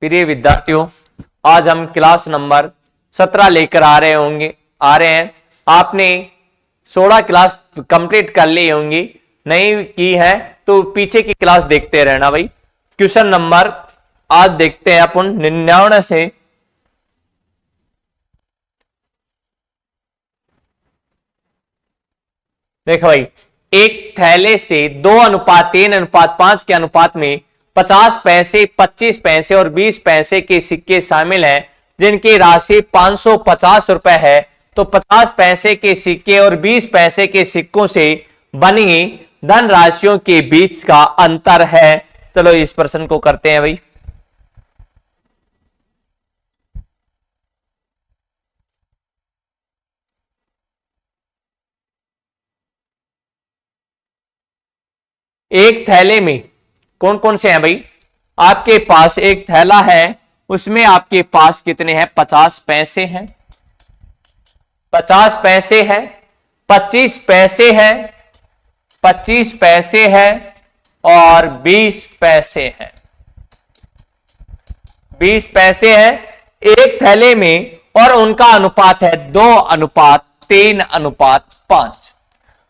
प्रिय विद्यार्थियों, आज हम क्लास नंबर 17 लेकर आ रहे हैं। आपने 16 क्लास कंप्लीट कर ली होंगी, नहीं की है तो पीछे की क्लास देखते रहना भाई। क्वेश्चन नंबर आज देखते हैं अपन 99 से देखो भाई, एक थैले से 2:3:5 के अनुपात में 50 पैसे, 25 पैसे और 20 पैसे के सिक्के शामिल हैं, जिनकी राशि 550 रुपए है। तो 50 पैसे के सिक्के और 20 पैसे के सिक्कों से बनी धन राशियों के बीच का अंतर है। चलो इस प्रश्न को करते हैं भाई। एक थैले में कौन कौन से हैं भाई? आपके पास एक थैला है, उसमें आपके पास कितने हैं? 50 पैसे हैं, 50 पैसे है, 25 पैसे है, 25 पैसे है और 20 पैसे है। 20 पैसे है एक थैले में और उनका अनुपात है 2:3:5।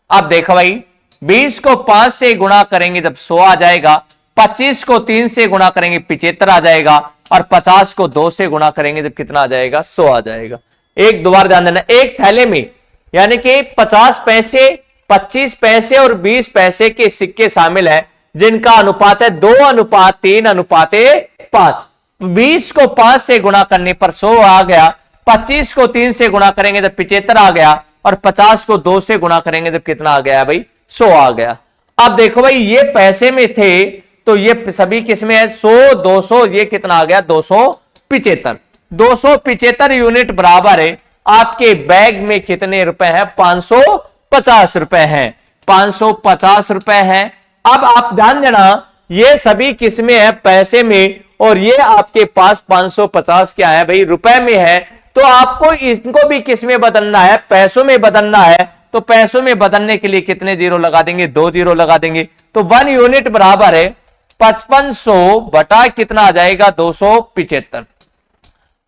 अब देखो भाई, 20 को 5 से गुणा करेंगे जब 100 आ जाएगा, 25 को 3 से गुणा करेंगे 75 आ जाएगा और 50 को 2 से गुणा करेंगे जब कितना आ जाएगा? 100 आ जाएगा। एक दोबारा ध्यान देना, एक थैले में यानी कि 50 पैसे, 25 पैसे और 20 पैसे के सिक्के शामिल है, जिनका अनुपात है 2:3:5। 20 को 5 से गुणा करने पर 100 आ गया, 25 को 3 से गुणा करेंगे जब 75 आ गया और 50 को 2 से गुणा करेंगे जब कितना आ गया भाई? 100 आ गया। अब देखो भाई, ये पैसे में थे तो ये सभी किसमें है? 100, 200, ये कितना आ गया? 275। 275 यूनिट बराबर है आपके बैग में कितने रुपए हैं? 550 रुपए हैं। 550 रुपए हैं। अब आप ध्यान देना, ये सभी किसमें है? पैसे में, और ये आपके पास 550 क्या है भाई? रुपए में है। तो आपको इनको भी किसमें बदलना है? पैसों में बदलना है। तो पैसों में बदलने के लिए कितने जीरो लगा देंगे? 2 जीरो लगा देंगे। तो 1 यूनिट बराबर है 5500 बटा कितना आ जाएगा? 275।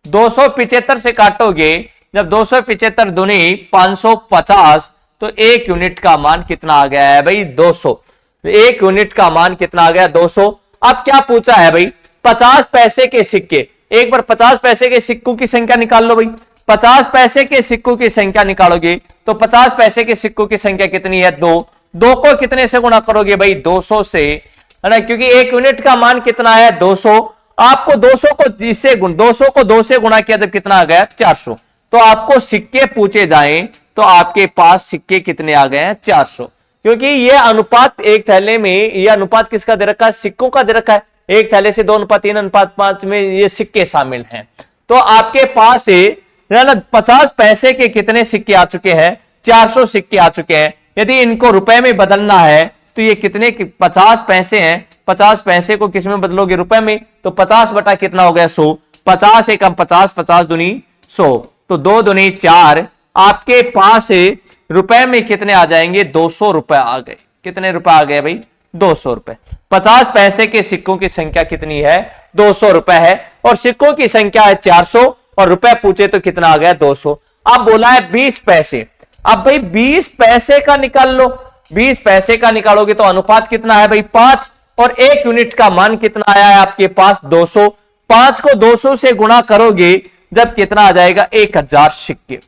275 से काटोगे जब 275 दूनी 550, तो 1 यूनिट का मान कितना आ गया है भाई? 200। 1 यूनिट का मान कितना आ गया? 200। अब क्या पूछा है भाई? 50 पैसे के सिक्के, एक बार 50 पैसे के सिक्कों की संख्या निकाल लो भाई। 50 पैसे के सिक्कों की संख्या निकालोगे तो 50 पैसे के सिक्कों की संख्या कितनी है? 2। 2 को कितने से गुणा करोगे भाई? 200 से, है ना, क्योंकि 1 यूनिट का मान कितना है? 200। आपको 200 को 200 को 2 से गुणा किया जब कितना आ गया? 400। तो आपको सिक्के पूछे जाएं तो आपके पास सिक्के कितने आ गए हैं? 400। क्योंकि ये अनुपात एक थैले में, ये अनुपात किसका दे रखा है? सिक्कों का दे रखा है। एक थैले से 2:3:5 में ये सिक्के शामिल हैं। तो आपके पास 50 पैसे के कितने सिक्के आ चुके हैं? 400 सिक्के आ चुके हैं। यदि इनको रुपए में बदलना है तो ये कितने? 50 पैसे हैं। 50 पैसे को किस में बदलोगे? रुपए में। तो 50 बटा कितना हो गया? 100। 50 एकम 50, 50 दूनी 100, तो 2 दूनी 4। आपके पास रुपए में कितने आ जाएंगे? 200 रुपए आ गए। कितने रुपए आ गए भाई? 200 रुपए। 50 पैसे के सिक्कों की संख्या कितनी है? 200 रुपए है, और सिक्कों की संख्या है 400 और रुपए पूछे तो कितना आ गया? 200। अब बोला है 20 पैसे। अब भाई 20 पैसे का निकाल लो। 20 पैसे का निकालोगे तो अनुपात कितना है भाई? 5, और 1 यूनिट का मान कितना आया है आपके पास? 200। 5 को 200 से गुणा करोगे जब कितना आ जाएगा? 1000 सिक्के।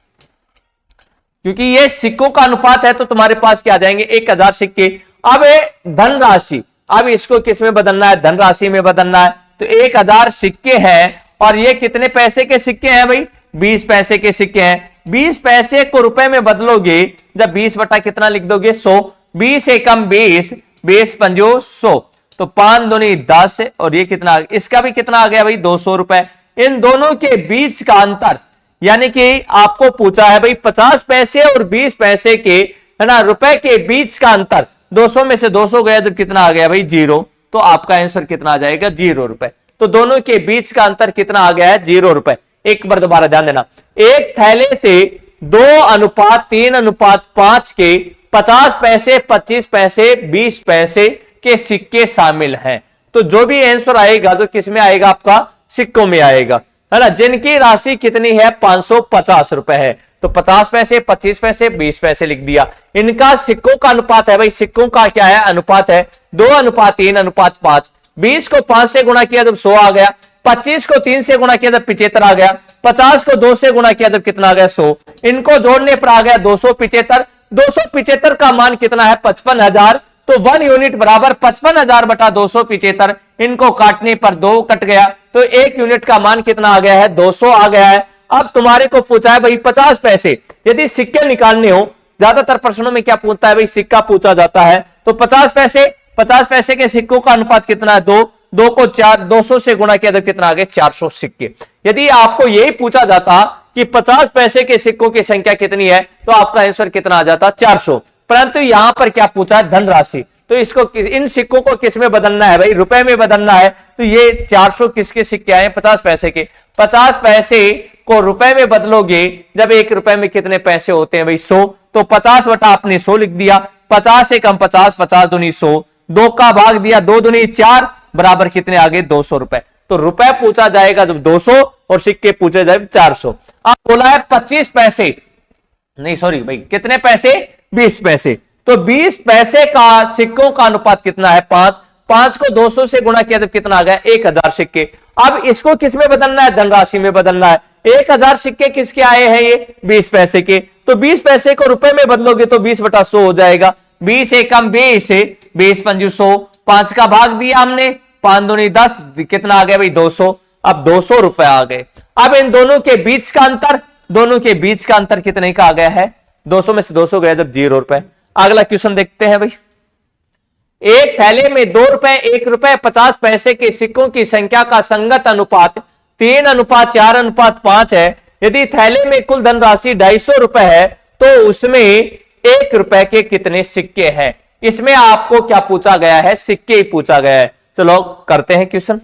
क्योंकि ये सिक्कों का अनुपात है तो तुम्हारे पास क्या आ जाएंगे? 1000 सिक्के। अब धनराशि, अब इसको किस में बदलना है? धनराशि में बदलना है। तो 1000 सिक्के हैं, और ये कितने पैसे के सिक्के हैं भाई? 20 पैसे के सिक्के हैं। 20 पैसे को रुपए में बदलोगे जब 20 बटा कितना लिख दोगे? 100। 20 एकम 20, 20 पंजो 100, तो 5 दूनी 10, और ये कितना? इसका भी कितना आ गया भाई? 200 रुपए। इन दोनों के बीच का अंतर, यानी कि आपको पूछा है भाई 50 पैसे और 20 पैसे के, है ना, रुपए के बीच का अंतर। 200 में से 200 गया जब कितना आ गया भाई? 0। तो आपका आंसर कितना आ जाएगा? 0 रुपए। तो दोनों के बीच का अंतर कितना आ गया है? 0 रुपए। एक बार दोबारा ध्यान देना, एक थैले से 2:3:5 के 50 पैसे, 25 पैसे, 20 पैसे के सिक्के शामिल हैं। तो जो भी आंसर आएगा तो किसमें आएगा? आपका सिक्कों में आएगा, है ना, जिनकी राशि कितनी है 550 रुपए है। तो 50 पैसे, 25 पैसे, 20 पैसे लिख दिया। इनका सिक्कों का अनुपात है भाई, सिक्कों का क्या है अनुपात है 2:3:5। 20 को 5 से गुणा किया जब 100 आ गया, 25 को 3 से गुणा किया जब 75 आ गया, 50 को 2 से गुणा किया जब कितना आ गया 100। इनको जोड़ने पर आ गया 275। 275 का मान कितना है 55,000। तो 1 यूनिट बराबर 55,000 बटा 275। इनको काटने पर 2 कट गया, तो 1 यूनिट का मान कितना आ गया है 200 आ गया है। अब तुम्हारे को पूछा है भाई 50 पैसे, यदि सिक्के निकालने हो, ज्यादातर प्रश्नों में क्या पूछता है भाई सिक्का पूछा जाता है। तो 50 पैसे के सिक्कों का अनुपात कितना है 2। 2 को 200 से गुणा किया तो कितना आ गया 400 सिक्के। यदि आपको यही पूछा जाता कि 50 पैसे के सिक्कों की संख्या कितनी है, तो आपका आंसर कितना आ जाता 400। परंतु यहां पर क्या पूछा है धनराशि, तो इसको इन सिक्कों को किस में बदलना है भाई रुपए में बदलना है। तो ये 400 किसके सिक्के आए 50 पैसे के। 50 पैसे को रुपए में बदलोगे, जब 1 रुपए में कितने पैसे होते हैं भाई 100। तो 50 बटा आपने 100 लिख दिया। 50 से कम 50, 50 दूनी 100, 2 का भाग दिया 2 दूनी 4 बराबर कितने आगे 200 रुपए। तो रुपए पूछा जाएगा जब 200 और सिक्के पूछे जाए 400। अब बोला है 25 पैसे, नहीं सॉरी भाई कितने पैसे 20 पैसे। तो 20 पैसे का सिक्कों का अनुपात कितना है 5। 5 को 200 से गुणा किया तब कितना आ गया 1000 सिक्के। अब इसको किस में बदलना है धनराशि में बदलना है। 1000 सिक्के किसके आए हैं ये 20 पैसे के। तो 20 पैसे को रुपए में बदलोगे तो 20 बटा 100 हो जाएगा। 20 एकम 20 से 20 पंजू 100, 5 का भाग दिया हमने, 5 दूनी 10, कितना आ गया भाई 200। अब 200 रुपए आ गए। अब इन दोनों के बीच का अंतर कितने का आ गया है 200 में से 200 गया जब 0 रुपए। अगला क्वेश्चन देखते हैं भाई। एक थैले में 2 रुपए 1 रुपए 50 पैसे के सिक्कों की संख्या का संगत अनुपात 3:4:5 है। यदि थैले में कुल धनराशि 250 रुपए है, तो उसमें 1 रुपए के कितने सिक्के हैं। इसमें आपको क्या पूछा गया है सिक्के ही पूछा गया है। चलो करते हैं क्वेश्चन।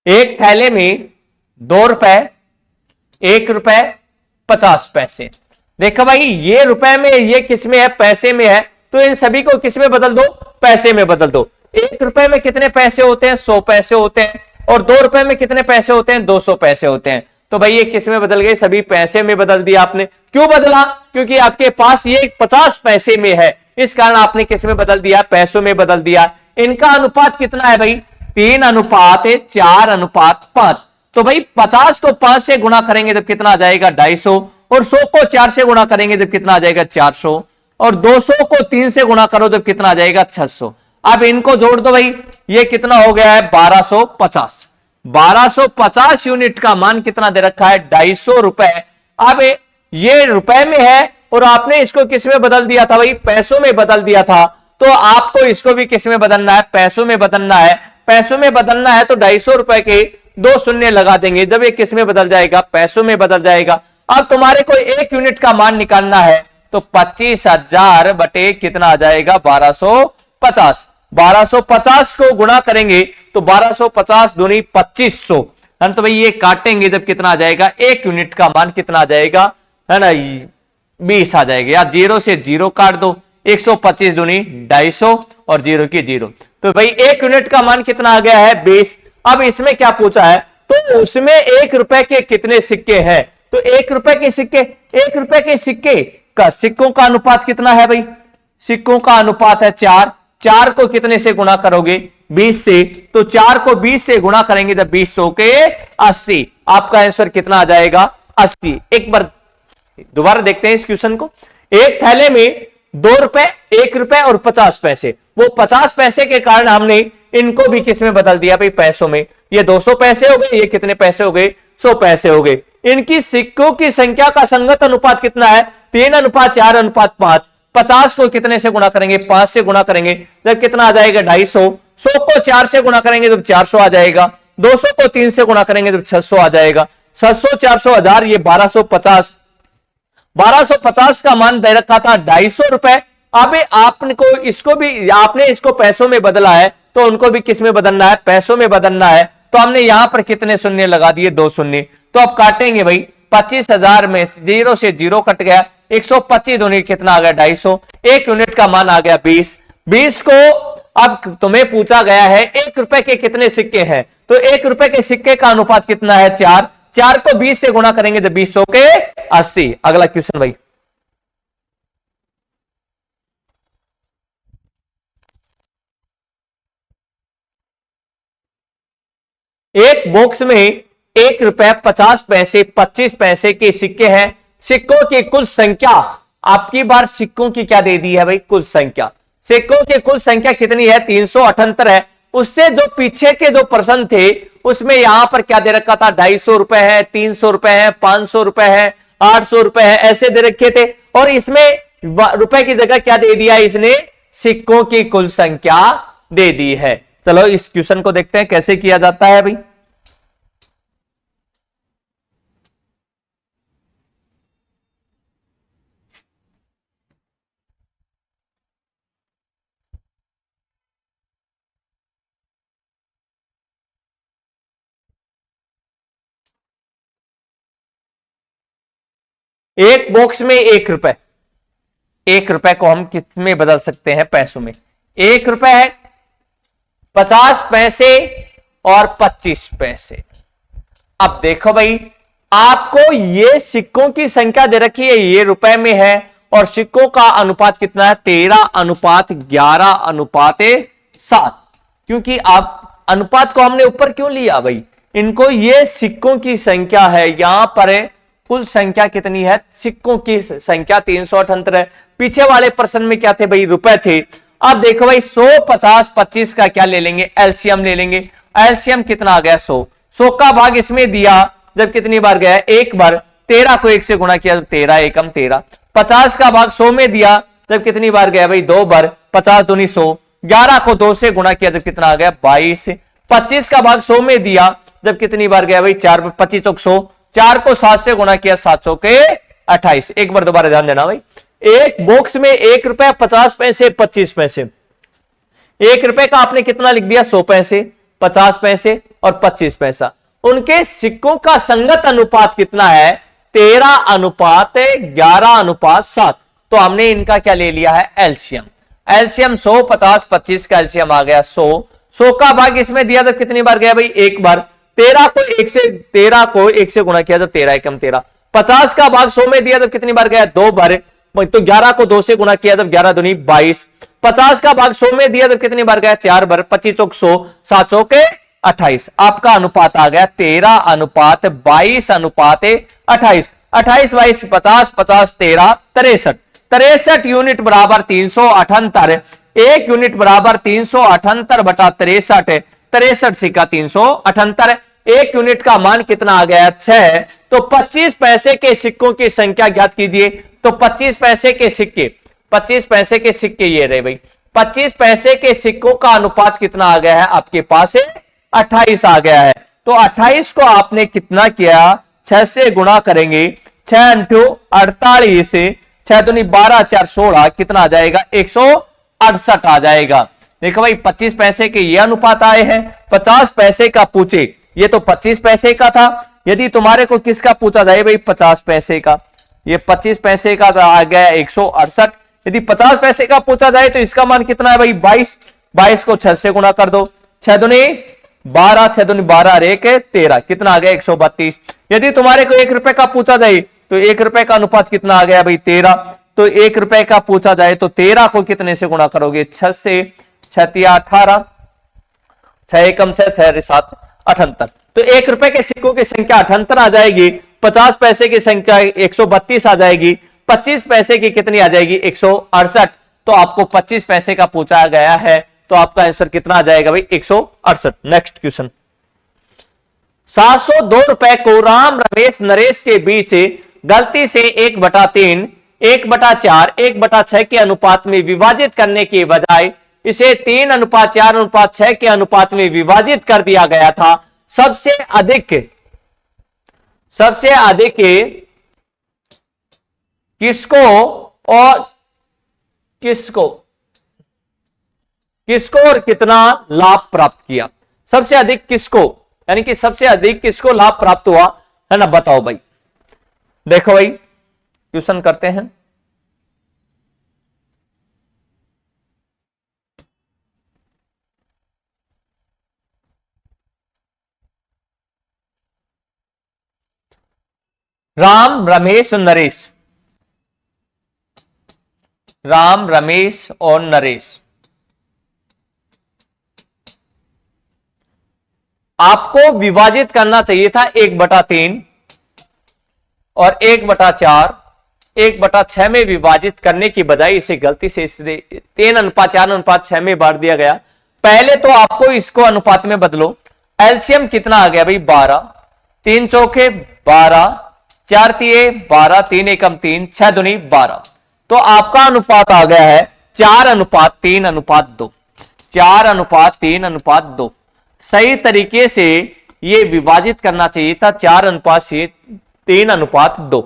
एक थैले में 2 रुपए 1 रुपए 50 पैसे। देखो भाई ये रुपए में, ये किस में है पैसे में है, तो इन सभी को किस में बदल दो पैसे में बदल दो। 1 रुपए में कितने पैसे होते हैं 100 पैसे होते हैं, और 2 रुपए में कितने पैसे होते हैं 200 पैसे होते हैं। तो भाई ये किस में बदल गए सभी पैसे में बदल दिया आपने। क्यों बदला, क्योंकि आपके पास ये 50 पैसे में है, इस कारण आपने किस में बदल दिया पैसों में बदल दिया। इनका अनुपात कितना है भाई 3:4:5। तो भाई 50 को 5 से गुणा करेंगे जब कितना आ जाएगा 250, और 100 को 4 से गुणा करेंगे जब कितना आ जाएगा 400, और 200 को 3 से गुणा करो जब कितना आ जाएगा 600। अब इनको जोड़ दो भाई, ये कितना हो गया है 1250। 1250 यूनिट का मान कितना दे रखा है 250 रुपए। अब ये रुपए में है और आपने इसको किस में बदल दिया था भाई पैसों में बदल दिया था, तो आपको इसको भी किस में बदलना है पैसों में बदलना है। पैसों में बदलना है तो 250 रुपए के 2 शून्य लगा देंगे, जब ये किस में बदल जाएगा पैसों में बदल जाएगा। अब तुम्हारे को 1 यूनिट का मान निकालना है, तो 25,000 बटे कितना आ जाएगा 1250। 1250 को गुणा करेंगे तो 1250 दूनी 2500, है तो भाई ये काटेंगे जब कितना आ जाएगा 1 यूनिट का मान कितना आ जाएगा है ना 20 आ जाएगा। या 0 से 0 काट दो, 125 दूनी 250 और 0 की 0, तो भाई 1 यूनिट का मान कितना आ गया है 20। अब इसमें क्या पूछा है, तो उसमें 1 रुपए के कितने सिक्के हैं, तो 1 रुपए के सिक्के, 1 रुपए के सिक्के का सिक्कों का अनुपात कितना है भाई, सिक्कों का अनुपात है 4। 4 को कितने से गुणा करोगे 20 से, तो 4 को 20 से गुणा करेंगे तो 20 के 80। आपका आंसर कितना आ जाएगा 80। एक बार दोबारा देखते हैं इस क्वेश्चन को। एक थैले में 2 रुपए 1 रुपए और 50 पैसे, वो 50 पैसे के कारण हमने इनको भी किस में बदल दिया भाई पैसों में। ये 200 पैसे हो गए, ये कितने पैसे हो गए 100 पैसे हो गए। इनकी सिक्कों की संख्या का संगत अनुपात कितना है 3:4:5। 50 को कितने से गुणा करेंगे 5 से गुणा करेंगे जब कितना आ जाएगा 250। 100 को 4 से गुणा करेंगे जब 400 आ जाएगा। 200 को 3 से गुणा करेंगे जब 600 आ जाएगा। 600 400 1000, ये 1250। 1250 का मान दे रखा था 250 रुपए। अब आपको इसको भी, आपने इसको पैसों में बदला है तो उनको भी किस में बदलना है पैसों में बदलना है। तो हमने यहां पर कितने शून्य लगा दिए 2 शून्य। तो अब काटेंगे भाई 25,000 में 0 से 0 कट गया, 125 यूनिट कितना आ गया 250, 1 यूनिट का मान आ गया 20। 20 को अब तुम्हें पूछा गया है 1 रुपए के कितने सिक्के हैं, तो 1 रुपए के सिक्के का अनुपात कितना है 4, 4 को 20 से गुणा करेंगे तो 20 के 80। अगला क्वेश्चन भाई, एक बॉक्स में 1 रुपए 50 पैसे 25 पैसे के सिक्के हैं। सिक्कों की कुल संख्या, आपकी बार सिक्कों की क्या दे दी है भाई, कुल संख्या। सिक्कों की कुल संख्या कितनी है 378 है। उससे जो पीछे के जो प्रश्न थे उसमें यहां पर क्या दे रखा था, 250 रुपए है, 300 रुपए है, 500 रुपए है, 800 रुपए है, ऐसे दे रखे थे। और इसमें रुपए की जगह क्या दे दिया इसने, सिक्कों की कुल संख्या दे दी है। चलो इस क्वेश्चन को देखते हैं कैसे किया जाता है भाई। एक बॉक्स में 1 रुपए, 1 रुपए को हम किस में बदल सकते हैं, पैसों में। 1 रुपए है 50 पैसे और 25 पैसे। अब देखो भाई, आपको ये सिक्कों की संख्या दे रखी है, ये रुपए में है, और सिक्कों का अनुपात कितना है 13:11:7। क्योंकि आप अनुपात को हमने ऊपर क्यों लिया भाई, इनको ये सिक्कों की संख्या है, यहां पर कुल संख्या कितनी है, सिक्कों की संख्या 378 है। पीछे वाले प्रश्न में क्या थे भाई, रुपए थे। अब देखो भाई 100, 50, 25 का क्या ले लेंगे, एलसीएम ले लेंगे। एलसीएम कितना आ गया 100, 100 का भाग इसमें दिया जब कितनी बार गया, एक बार। 13 को 1 से गुणा किया, 13 एकम 13। 50 का भाग 100 में दिया जब कितनी बार गया भाई, 2 बार। 50 दूनी 100। 11 को 2 से गुणा किया जब कितना आ गया 22। 25 का भाग 100 में दिया जब कितनी बार गया भाई 4, 25 100। 4 को 7 से गुणा किया 700 के 28। एक बार दोबारा ध्यान देना भाई, एक बॉक्स में 1 रुपए 50 पैसे 25 पैसे। 1 रुपए का आपने कितना लिख दिया 100 पैसे, 50 पैसे और 25 पैसा। उनके सिक्कों का संगत अनुपात कितना है 13:11:7। तो हमने इनका क्या ले लिया है एलसीएम। एलसीएम 100, 50, 25 का एलसीएम आ गया 100। 100 का भाग इसमें दिया जब कितनी बार गया भाई, एक बार। 13 को 1 से गुणा किया जब 13 एकम 13। 50 का भाग 100 में दिया जब कितनी बार गया, 2 बार। तो 11 को 2 से गुणा किया जब 11 दूनी 22। 50 का भाग 100 में दिया जब कितनी बार गया, 4 बार। 25 100, 700 के 28। आपका अनुपात आ गया 13:22:28। 28 22 50, 50 13 63। 63 यूनिट बराबर 378। 1 यूनिट बराबर 378 बटा 63। 63 सिक्का 378। 1 यूनिट का मान कितना आ गया 6। तो 25 पैसे के सिक्कों की संख्या ज्ञात कीजिए। तो 25 पैसे के सिक्के, 25 पैसे के सिक्के ये रहे भाई। 25 पैसे के सिक्कों का अनुपात कितना आ गया है आपके पास 28 आ गया है। तो 28 को आपने कितना किया, 6 से गुणा करेंगे। 6 इंटू 48 से 6 दूनी 12 4 16 कितना आ जाएगा 168 आ जाएगा। देखो भाई 25 पैसे के ये अनुपात आए हैं। 50 पैसे का पूछे, ये तो 25 पैसे का था। यदि तुम्हारे को किसका पूछा जाए भाई 50 पैसे का, ये 25 पैसे का आ गया 168। यदि 50 पैसे का पूछा जाए तो इसका मान कितना है भाई 22। 22 को 6 से गुणा कर दो। 6 दूनी 12, 6 दूनी 12 1 13 कितना आ गया 132। यदि तुम्हारे को 1 रुपए का पूछा जाए तो 1 रुपए का अनुपात कितना आ गया भाई 13। तो 1 रुपए का पूछा जाए तो 13 को कितने से गुणा करोगे 6 से। 6 तिया 18, 6 एकम 6, 6 7 78। तो 1 रुपए के सिक्कों की संख्या 78 आ जाएगी। 50 पैसे की संख्या 132 आ जाएगी। 25 पैसे की कितनी आ जाएगी 168। तो आपको 25 पैसे का पूछा गया है, तो आपका आंसर कितना आ जाएगा भाई 168। नेक्स्ट क्वेश्चन, 702 रुपए को राम रमेश नरेश के बीच गलती से 1/3, 1/4, 1/6 के अनुपात में विभाजित करने के बजाय इसे 3:4:6 के अनुपात में विभाजित कर दिया गया था। सबसे अधिक किसको और कितना लाभ प्राप्त किया। सबसे अधिक किसको, यानी कि सबसे अधिक किसको लाभ प्राप्त हुआ है ना, बताओ भाई। देखो भाई क्वेश्चन करते हैं। राम रमेश और नरेश, राम रमेश और नरेश, आपको विभाजित करना चाहिए था 1/3 और 1/4, 1/6 में विभाजित करने की बजाय इसे गलती से 3:4:6 में बांट दिया गया। पहले तो आपको इसको अनुपात में बदलो। एलसीएम कितना आ गया भाई 12, 3 चौके 12, 4 तिये 12, 3 एकम 3, 6 दूनी 12। तो आपका अनुपात आ गया है 4:3:2, 4:3:2। सही तरीके से ये विभाजित करना चाहिए था 4:3:2।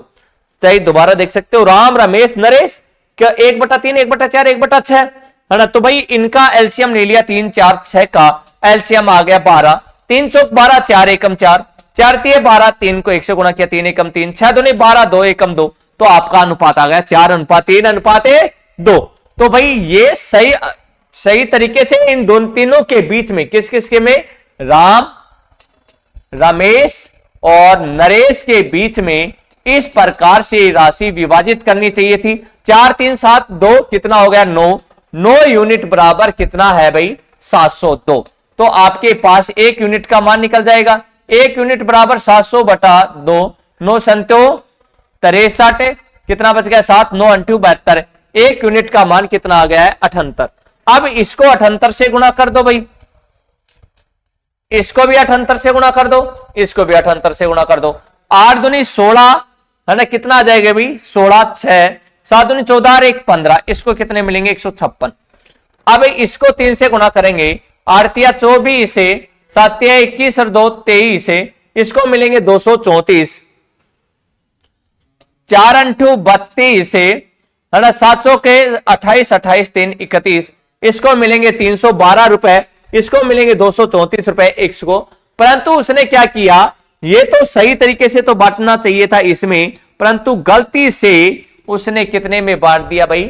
सही, दोबारा देख सकते हो। राम रमेश नरेश क्या 1/3, 1/4, 1/6 है ना। तो भाई इनका एलसीएम ले लिया 3, 4, 6 का एलसीएम आ गया 12, 3 चौक 12, 4 एकम 4, 4 तिये 12, 3 को 1 से गुणा किया 3 एकम 3, 6 दूनी 12, 2 एकम 2। तो आपका अनुपात आ गया 4:3:2। तो भाई ये सही तरीके से इन दोनों तीनों के बीच में किस किस के में, राम रमेश और नरेश के बीच में इस प्रकार से राशि विभाजित करनी चाहिए थी। 4, 3, 7, 2 कितना हो गया 9, 9 यूनिट बराबर कितना है भाई 702। तो आपके पास 1 यूनिट का मान निकल जाएगा। 1 यूनिट बराबर 700/2, 9 संतो 63, कितना बच गया 7, 9 अंटू 72। 1 यूनिट का मान कितना आ गया है 78। अब इसको 78 से गुणा कर दो भाई, इसको भी 78 से गुणा कर दो, इसको भी 78 से गुणा कर दो। 8 दूनी 16 है ना, कितना आ जाएगा भाई 16, 6, 7 दूनी 14, 1 15। इसको कितने मिलेंगे 156। अब इसको 3 से गुणा करेंगे, 8 तिया 24 से, 7 तिया 21 और 2 23 से, इसको मिलेंगे 234। 4 अंठू 32 से है ना, 7 के 28, 28 3 31, इसको मिलेंगे 312 रुपए, इसको मिलेंगे 234 रुपए x को। परंतु उसने क्या किया, ये तो सही तरीके से तो बांटना चाहिए था इसमें, परंतु गलती से उसने कितने में बांट दिया भाई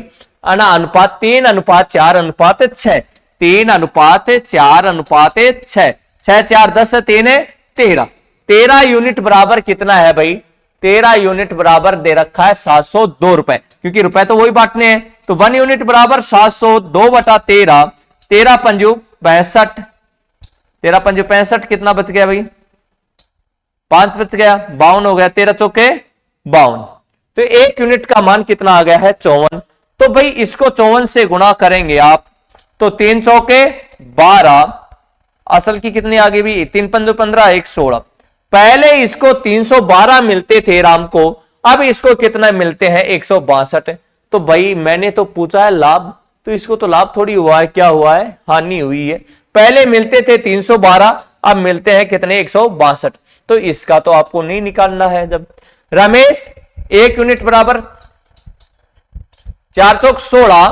ना, अनुपात 3:4:6, 3:4:6, 6 4 10 3 13, 13 यूनिट बराबर कितना है भाई, 13 यूनिट बराबर दे रखा है 702 रुपए, क्योंकि रुपए तो वही बांटने हैं। तो 1 यूनिट बराबर 702/13, 13 पंजू 65, 13 पंजू 65, कितना बच गया भाई 5 बच गया, 52 हो गया, 13 चौके 52। तो 1 यूनिट का मान कितना आ गया है 54। तो भाई इसको 54 से गुणा करेंगे आप, तो 3 चौके 12, असल की कितनी आ गई भाई 3 पंजू 15, 1 16। पहले इसको 312 मिलते थे राम को, अब इसको कितना मिलते हैं 162। तो भाई मैंने तो पूछा है लाभ, तो इसको तो लाभ थोड़ी हुआ है, क्या हुआ है हानि हुई है। पहले मिलते थे 312, अब मिलते हैं कितने 162। तो इसका तो आपको नहीं निकालना है। जब रमेश 1 यूनिट बराबर 4 चौक 16,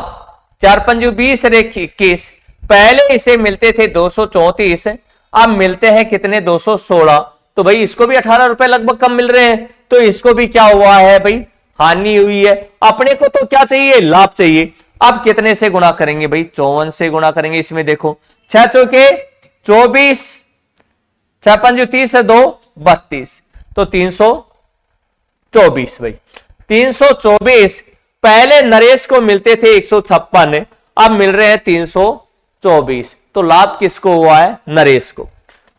4 पंजू 20 और 21, पहले इसे मिलते थे 234, अब मिलते हैं कितने 216। तो भाई इसको भी 18 रुपए लगभग कम मिल रहे हैं, तो इसको भी क्या हुआ है भाई हानि हुई है। अपने को तो क्या चाहिए लाभ चाहिए। अब कितने से गुणा करेंगे भाई 54 से गुणा करेंगे। इसमें देखो 6 चौके 24, 6 पंजू 30 है 2 32, तो 324 भाई 324। पहले नरेश को मिलते थे 156, अब मिल रहे हैं 324। तो लाभ किसको हुआ है नरेश को।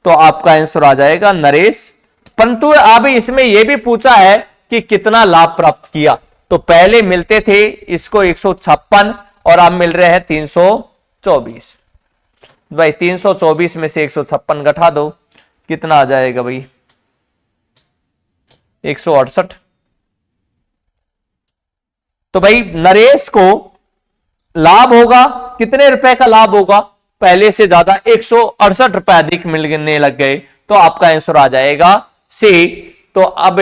तो आपका आंसर आ जाएगा नरेश। परंतु अब इसमें यह भी पूछा है कि कितना लाभ प्राप्त किया। तो पहले मिलते थे इसको 156 और अब मिल रहे हैं 324। भाई 324 में से 156 घटा दो, कितना आ जाएगा भाई 168। तो भाई नरेश को लाभ होगा, कितने रुपए का लाभ होगा, पहले से ज्यादा 168 रुपए अधिक मिलने लग गए। तो आपका आंसर आ जाएगा सी। तो अब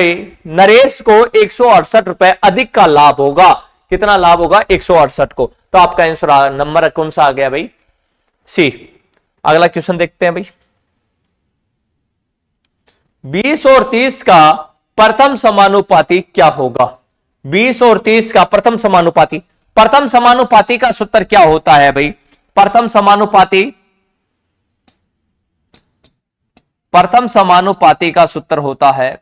नरेश को 168 रुपए अधिक का लाभ होगा। कितना लाभ होगा 168 को। तो आपका आंसर नंबर कौन सा आ गया भाई सी। अगला क्वेश्चन देखते हैं भाई। 20 और 30 का प्रथम समानुपाती क्या होगा? 20 और 30 का प्रथम समानुपाती। प्रथम समानुपाती का सूत्र क्या होता है भाई? प्रथम समानुपाती का सूत्र होता है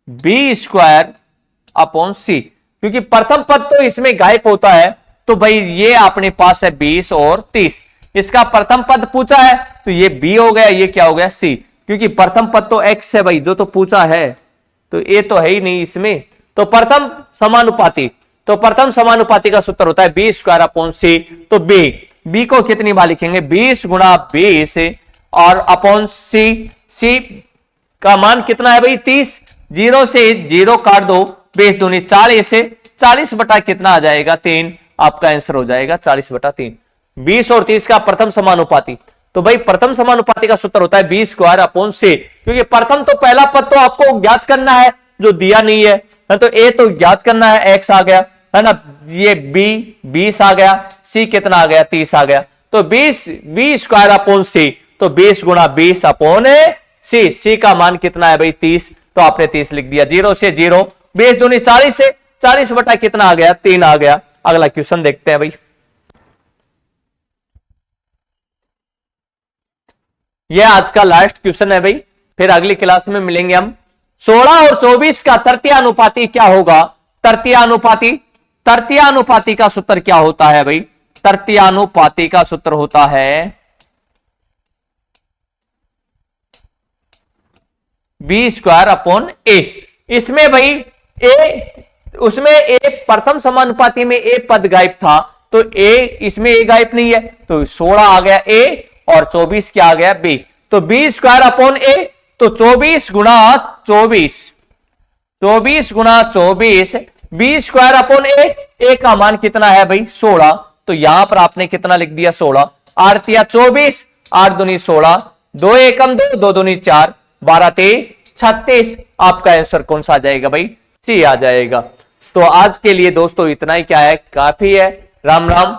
B²/C, क्योंकि प्रथम पद तो इसमें गायब होता है, तो भाई ये अपने पास है 20 और 30। इसका प्रथम पद पूछा है तो ये B हो गया, ये क्या हो गया C, क्योंकि प्रथम पद तो X है भाई, जो तो पूछा है, तो ये तो है ही नहीं इसमें। तो प्रथम समानुपाती का सूत्र होता है B²/C। तो B को कितनी बार लिखेंगे? 20 गुणा 20 और अपॉन C का मान कितना है भाई? 30। 0 से 0 काट दो, 20 दूनी 40 से 40 बटा कितना आ जाएगा? 3। आपका आंसर हो जाएगा 40/3। 20 और 30 का प्रथम समानुपाती। तो भाई प्रथम समानुपाती का सूत्र होता है B²/C, क्योंकि प्रथम तो पहला पद तो आपको ज्ञात करना है जो दिया नहीं है, तो A तो ज्ञात करना है, X आ गया है ना, ये B 20 आ गया, C कितना आ गया? 30 आ गया। तो B²/C, तो 20 गुणा 20 अपॉन C का मान कितना है भाई? 30। तो आपने 30 लिख दिया। 0 से 0, 20 दूनी 40 से 40 बटा कितना आ गया? 3 आ गया। अगला क्वेश्चन देखते हैं भाई। यह आज का लास्ट क्वेश्चन है भाई, फिर अगली क्लास में मिलेंगे हम। 16 और 24 का तृतीय अनुपाती क्या होगा? तृतीय अनुपाती का सूत्र क्या होता है भाई? तृतीय अनुपाती का सूत्र होता है B²/A। इसमें भाई उसमें A प्रथम समानुपाती में A पद गायब था, तो A इसमें A गायब नहीं है, तो 16 आ गया A और 24 क्या आ गया? B। तो B²/A, तो 24 गुणा 24 B²/A। A का मान कितना है भाई? 16। तो यहां पर आपने कितना लिख दिया? 16। 8 या 24, 8 दूनी 16, 2 एकम 2, 2 दूनी 4, 12 3 36। आपका आंसर कौन सा आ जाएगा भाई? C आ जाएगा। तो आज के लिए दोस्तों इतना ही क्या है, काफी है। राम राम।